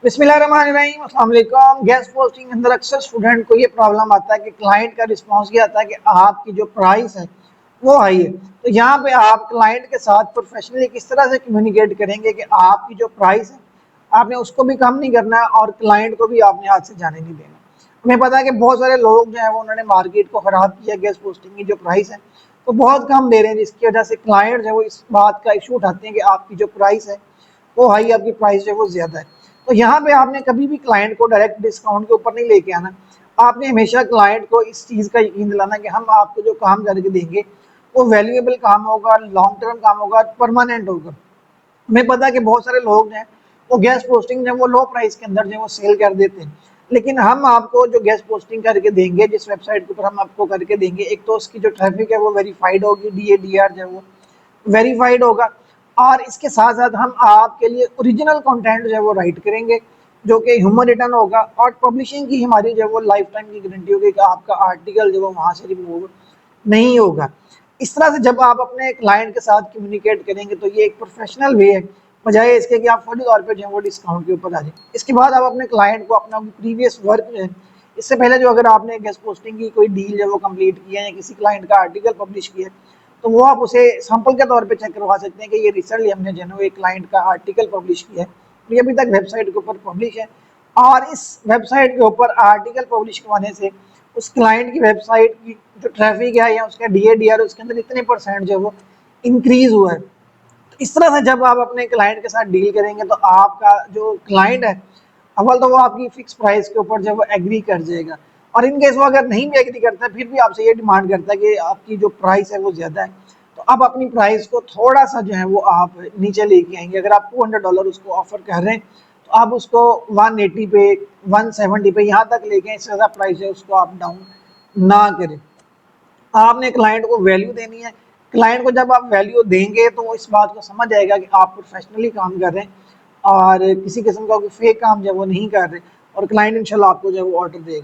बिस्मिल्लाहिर्रहमानिर्रहीम, अस्सलाम वालेकुम। गेस्ट पोस्टिंग के अंदर अक्सर स्टूडेंट को ये प्रॉब्लम आता है कि क्लाइंट का रिस्पांस ये आता है कि आपकी जो प्राइस है वो हाई है। तो यहाँ पे आप क्लाइंट के साथ प्रोफेशनली किस तरह से कम्युनिकेट करेंगे कि आपकी जो प्राइस है आपने उसको भी कम नहीं करना है और क्लाइंट को भी आपने हाथ से जाने नहीं देना। हमें पता है कि बहुत सारे लोग जो है वो उन्होंने मार्केट को ख़राब किया, गेस्ट पोस्टिंग की जो प्राइस है वो बहुत कम दे रहे हैं, जिसकी वजह से क्लाइंट जो है वो इस बात का इशू उठाते हैं कि आपकी जो प्राइस है वो हाई, आपकी प्राइस जो है वो ज़्यादा है। तो यहाँ पे आपने कभी भी क्लाइंट को डायरेक्ट डिस्काउंट के ऊपर नहीं लेके आना। आपने हमेशा क्लाइंट को इस चीज़ का यकीन दिलाना कि हम आपको जो काम करके देंगे वो वैल्यूएबल काम होगा, लॉन्ग टर्म काम होगा, परमानेंट होगा। हमें पता है कि बहुत सारे लोग हैं वो गैस पोस्टिंग जो वो लो प्राइस के अंदर जो वो सेल कर देते हैं, लेकिन हम आपको जो गैस पोस्टिंग करके देंगे, जिस वेबसाइट के ऊपर हम आपको करके देंगे, एक तो उसकी जो ट्रैफिक है वो वेरीफाइड होगी, DADR जो है वो वेरीफाइड होगा, और इसके साथ साथ हम आपके लिए ओरिजिनल कंटेंट जो है वो राइट करेंगे जो कि ह्यूमन रिटर्न होगा, और पब्लिशिंग की हमारी जो है वो लाइफ टाइम की गारंटी होगी कि आपका आर्टिकल जो है वहाँ से रिमूव नहीं होगा। इस तरह से जब आप अपने क्लाइंट के साथ कम्युनिकेट करेंगे तो ये एक प्रोफेशनल वे है, बजाय इसके कि आप फौरी तौर पर जो है वो डिस्काउंट के ऊपर आ जाए। इसके बाद आप अपने क्लाइंट को अपना प्रीवियस वर्क जो है, इससे पहले जो अगर आपने गेस्ट पोस्टिंग की कोई डील जो वो कंप्लीट किया है या किसी क्लाइंट का आर्टिकल पब्लिश किया है, तो वो आप उसे सैंपल के तौर पे चेक करवा सकते हैं कि ये रिसेंटली हमने जो है एक क्लाइंट का आर्टिकल पब्लिश किया है, ये अभी तक वेबसाइट के ऊपर पब्लिश है, और इस वेबसाइट के ऊपर आर्टिकल पब्लिश करवाने से उस क्लाइंट की वेबसाइट की जो ट्रैफिक है या उसका DADR उसके अंदर इतने % जो है वो इंक्रीज हुआ है। तो इस तरह से जब आप अपने क्लाइंट के साथ डील करेंगे तो आपका जो क्लाइंट है, अव्वल तो वो आपकी फिक्स प्राइस के ऊपर जब वो एग्री कर जाएगा, और इन केस वो अगर नहीं भी एग्री करता है फिर भी आपसे ये डिमांड करता है कि आपकी जो प्राइस है वो ज़्यादा है, तो आप अपनी प्राइस को थोड़ा सा जो है वो आप नीचे लेके आएंगे। अगर आप $200 उसको ऑफर कर रहे हैं तो आप उसको 180 पे, 170 पे यहाँ तक लेके आए, इससे ज़्यादा प्राइस है उसको आप डाउन ना करें। आपने क्लाइंट को वैल्यू देनी है। क्लाइंट को जब आप वैल्यू देंगे तो वो इस बात को समझ आएगा कि आप प्रोफेशनली काम कर रहे हैं और किसी किस्म का कोई फेक काम जो है वो नहीं कर रहे, और क्लाइंट इंशाल्लाह आपको जो है वो ऑर्डर देगा।